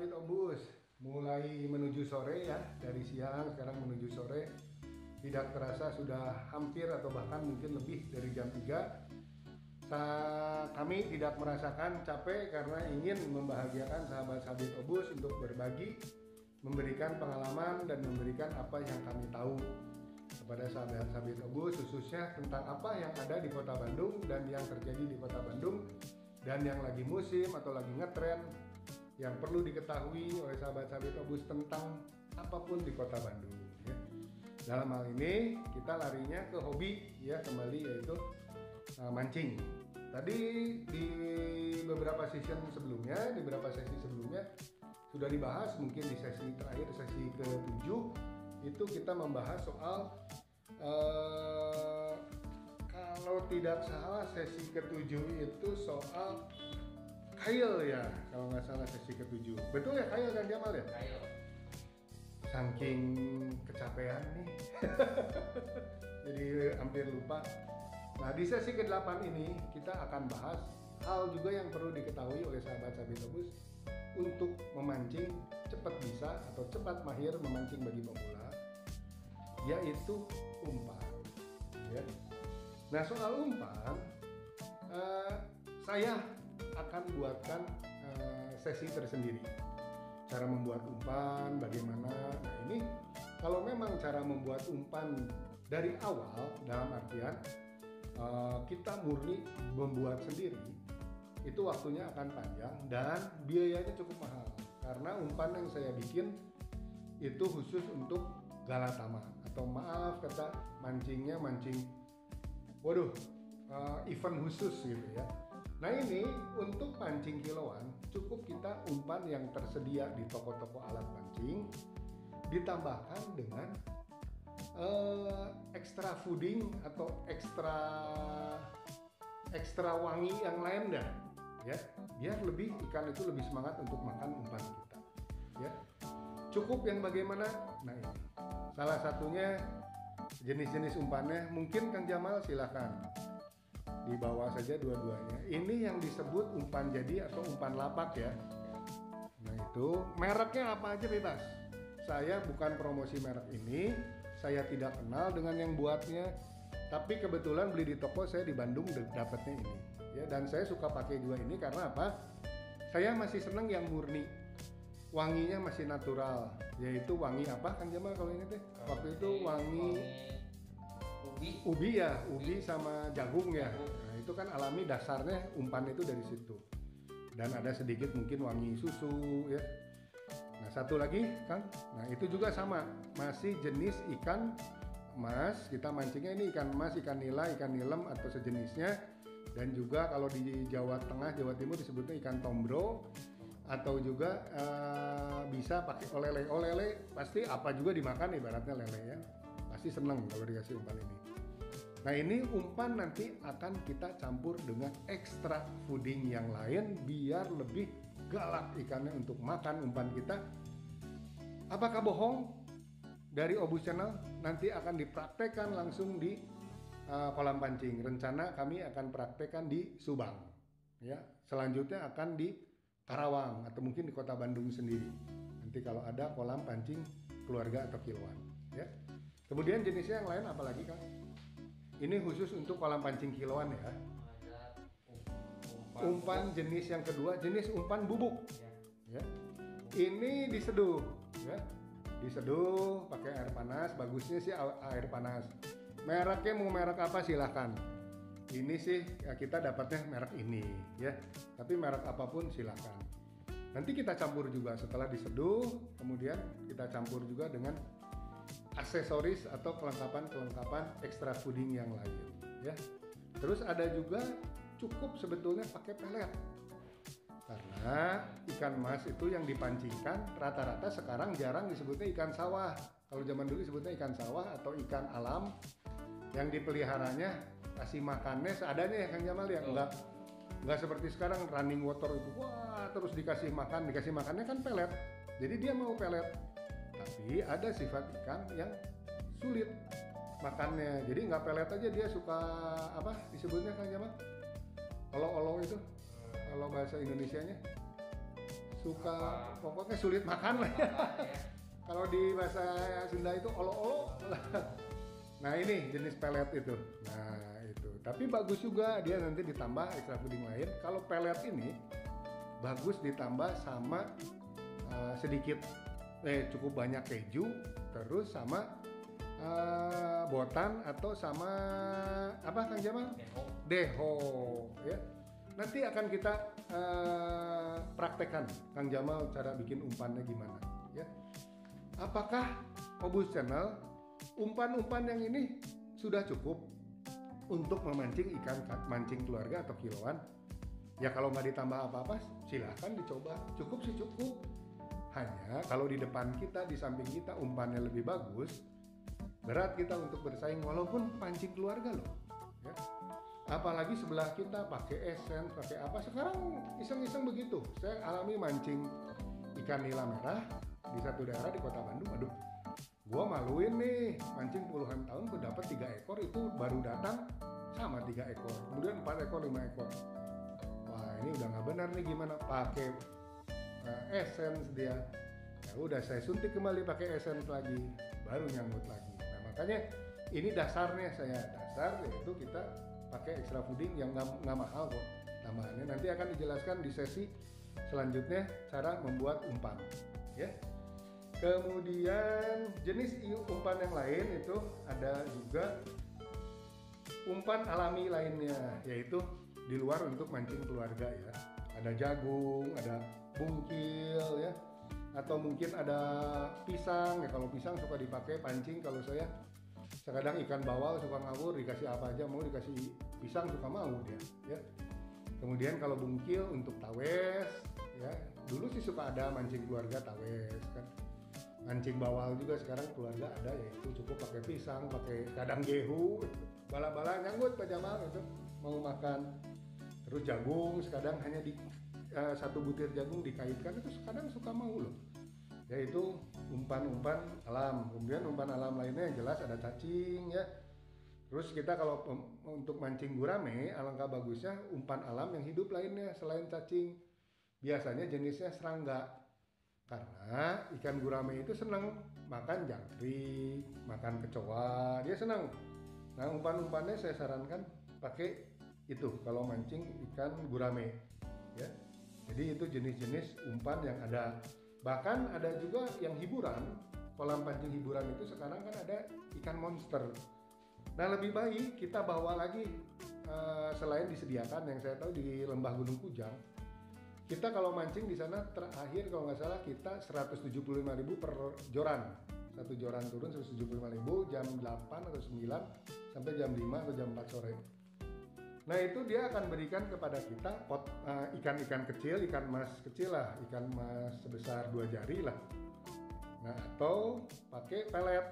Sabit Obus, mulai menuju sore ya, dari siang sekarang menuju sore. Tidak terasa sudah hampir atau bahkan mungkin lebih dari jam 3. Kami tidak merasakan capek karena ingin membahagiakan sahabat Sabit Obus untuk berbagi, memberikan pengalaman dan memberikan apa yang kami tahu kepada sahabat Sabit Obus, khususnya tentang apa yang ada di Kota Bandung dan yang terjadi di Kota Bandung dan yang lagi musim atau lagi ngetren, yang perlu diketahui oleh sahabat Sabit Obus tentang apapun di Kota Bandung ya. Dalam hal ini kita larinya ke hobi ya, kembali yaitu mancing. Tadi di beberapa sesi sebelumnya sudah dibahas, mungkin di sesi terakhir, sesi ke-7 itu kita membahas soal kalau tidak salah sesi ke-7 itu soal kail ya, kalau nggak salah sesi ke-7. Betul ya, kail kan Jamal ya? Kail. Saking kecapean nih. Jadi hampir lupa. Nah, di sesi ke-8 ini kita akan bahas hal juga yang perlu diketahui oleh sahabat Sabit Obus untuk memancing cepat bisa atau cepat mahir memancing bagi pemula, yaitu umpan. Ya. Nah, soal umpan, saya akan buatkan sesi tersendiri. Cara membuat umpan, bagaimana. Nah, ini kalau memang cara membuat umpan dari awal, dalam artian kita murni membuat sendiri, itu waktunya akan panjang dan biayanya cukup mahal. Karena umpan yang saya bikin itu khusus untuk galatama, atau maaf kata mancingnya mancing, event khusus gitu ya. Nah, ini untuk pancing kiloan cukup kita umpan yang tersedia di toko-toko alat pancing ditambahkan dengan extra fooding atau ekstra wangi yang lain dah ya, biar lebih ikan itu lebih semangat untuk makan umpan kita ya. Cukup yang bagaimana? Nah, ini salah satunya jenis-jenis umpannya, mungkin Kang Jamal silahkan dibawa saja dua-duanya. Ini yang disebut umpan jadi atau umpan lapak ya. Nah, itu mereknya apa aja bebas. Saya bukan promosi merek ini, saya tidak kenal dengan yang buatnya, tapi kebetulan beli di toko saya di Bandung dapatnya ini ya. Dan saya suka pakai juga ini karena apa? Saya masih seneng yang murni, wanginya masih natural, yaitu wangi apa Kang Jamal kalau ini teh? Waktu itu wangi ubi ya, ubi sama jagung ya. Nah, itu kan alami, dasarnya umpan itu dari situ. Dan ada sedikit mungkin wangi susu ya. Nah, satu lagi Kang, nah itu juga sama, masih jenis ikan mas. Kita mancingnya ini ikan mas, ikan nila, ikan nilem atau sejenisnya. Dan juga kalau di Jawa Tengah, Jawa Timur disebutnya ikan tombro, atau juga bisa pakai olele. Olele pasti apa juga dimakan ibaratnya lele ya. Pasti seneng kalau dikasih umpan ini. Nah, ini umpan nanti akan kita campur dengan ekstra fooding yang lain biar lebih galak ikannya untuk makan umpan kita. Apakah bohong? Dari Obus Channel nanti akan dipraktekkan langsung di kolam pancing. Rencana kami akan praktekkan di Subang ya. Selanjutnya akan di Karawang atau mungkin di Kota Bandung sendiri. Nanti kalau ada kolam pancing keluarga atau kiloan ya. Kemudian jenisnya yang lain apalagi Kang? Ini khusus untuk kolam pancing kiloan ya. Umpan jenis yang kedua, jenis umpan bubuk ya. Ini diseduh ya. Diseduh pakai air panas, bagusnya sih air panas. Mereknya mau merek apa silahkan. Ini sih ya, kita dapatnya merek ini ya. Tapi merek apapun silahkan. Nanti kita campur juga setelah diseduh, kemudian kita campur juga dengan aksesoris atau kelengkapan extra fooding yang lain ya. Terus ada juga cukup sebetulnya pakai pelet, karena ikan mas itu yang dipancingkan rata-rata sekarang jarang disebutnya ikan sawah. Kalau zaman dulu disebutnya ikan sawah atau ikan alam yang dipeliharanya, kasih makannya seadanya ya Kang Jamal ya. Enggak seperti sekarang running water itu wah terus dikasih makannya kan pelet. Jadi dia mau pelet. Tapi ada sifat ikan yang sulit makannya. Jadi nggak pelet aja, dia suka apa disebutnya Kang Jamal? Olo-olo itu kalau bahasa Indonesianya suka pokoknya sulit makan lah ya. Kalau di bahasa Sunda itu olo-olo. Nah ini jenis pelet itu. Nah itu. Tapi bagus juga dia nanti ditambah extra fooding lain. Kalau pelet ini bagus ditambah sama sedikit cukup banyak keju, terus sama botan atau sama apa Kang Jamal? Deho ya. Nanti akan kita praktekkan Kang Jamal cara bikin umpannya gimana ya. Apakah Obus Channel umpan-umpan yang ini sudah cukup untuk memancing ikan mancing keluarga atau kiloan? Ya kalau nggak ditambah apa-apa silahkan dicoba. Cukup sih cukup. Hanya kalau di depan kita, di samping kita umpannya lebih bagus, berat kita untuk bersaing walaupun pancing keluarga loh. Ya. Apalagi sebelah kita pakai esen, pakai apa. Sekarang iseng-iseng begitu. Saya alami mancing ikan nila merah di satu daerah di kota Bandung. Aduh, gua maluin nih mancing puluhan tahun gue dapat 3 ekor itu baru datang sama 3 ekor, kemudian 4 ekor 5 ekor. Wah ini udah nggak benar nih, gimana pakai essence dia. Ya udah saya suntik kembali pakai essence lagi, baru nyangkut lagi. Nah makanya ini dasarnya dasar yaitu kita pakai extra fooding yang nggak mahal kok tambahannya. Nanti akan dijelaskan di sesi selanjutnya cara membuat umpan ya. Kemudian jenis umpan yang lain itu ada juga umpan alami lainnya, yaitu di luar untuk mancing keluarga ya. Ada jagung, ada bungkil ya, atau mungkin ada pisang ya. Kalau pisang suka dipakai pancing, kalau saya kadang ikan bawal suka ngawur, dikasih apa aja mau, dikasih pisang suka mau dia ya. Kemudian kalau bungkil untuk tawes ya, dulu sih suka ada mancing keluarga tawes kan. Mancing bawal juga sekarang keluarga ada, yaitu cukup pakai pisang, pakai kadang gehu, bala-bala nyanggut Pak Jamal itu mau makan. Terus jagung sekadang hanya di satu butir jagung dikaitkan, itu kadang suka mau loh. Yaitu umpan-umpan alam. Kemudian umpan alam lainnya yang jelas ada cacing ya. Terus kita kalau untuk mancing gurame, alangkah bagusnya umpan alam yang hidup lainnya selain cacing. Biasanya jenisnya serangga. Karena ikan gurame itu senang makan jangkrik, makan kecoa, dia senang. Nah umpan-umpannya saya sarankan pakai itu kalau mancing ikan gurame ya. Jadi itu jenis-jenis umpan yang ada. Bahkan ada juga yang hiburan, kolam pancing hiburan itu sekarang kan ada ikan monster. Nah lebih baik kita bawa lagi selain disediakan yang saya tahu di Lembah Gunung Kujang. Kita kalau mancing di sana terakhir kalau nggak salah kita 175.000 per joran. Satu joran turun 175.000 jam 8 atau 9 sampai jam 5 atau jam 4 sore. Nah itu dia akan berikan kepada kita ikan-ikan kecil, ikan mas kecil lah, ikan mas sebesar 2 jari lah. Nah atau pakai pelet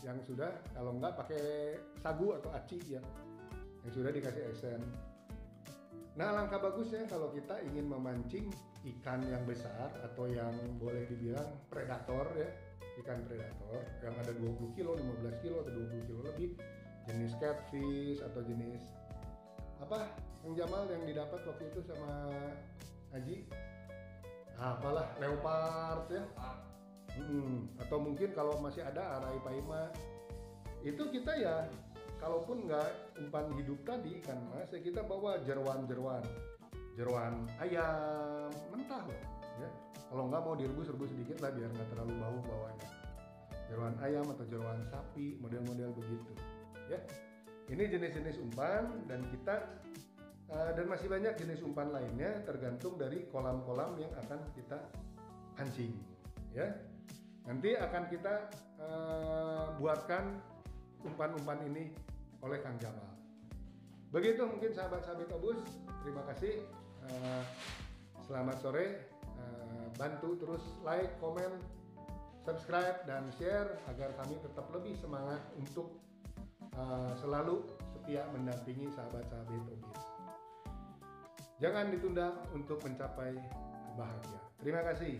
yang sudah, kalau nggak pakai sagu atau aci ya, yang sudah dikasih esen. Nah alangkah bagusnya kalau kita ingin memancing ikan yang besar atau yang boleh dibilang predator ya, ikan predator yang ada 20 kilo, 15 kilo atau 20 kilo lebih, jenis catfish atau jenis apa yang Jamal yang didapat waktu itu sama Haji, apalah leopard ya, atau mungkin kalau masih ada arapaima, itu kita ya kalaupun nggak umpan hidup tadi ikan mas, ya kita bawa jeruan ayam mentah loh ya. Kalau nggak mau direbus sedikit lah biar nggak terlalu bau bawahnya. Jeruan ayam atau jeruan sapi, model-model begitu ya. Ini jenis-jenis umpan dan kita dan masih banyak jenis umpan lainnya tergantung dari kolam-kolam yang akan kita pancing ya. Nanti akan kita buatkan umpan-umpan ini oleh Kang Jamal. Begitu mungkin sahabat-sahabat Obus, terima kasih. Selamat sore. Bantu terus like, komen, subscribe dan share agar kami tetap lebih semangat untuk selalu setia mendampingi sahabat-sahabat Obus. Jangan ditunda untuk mencapai bahagia. Terima kasih.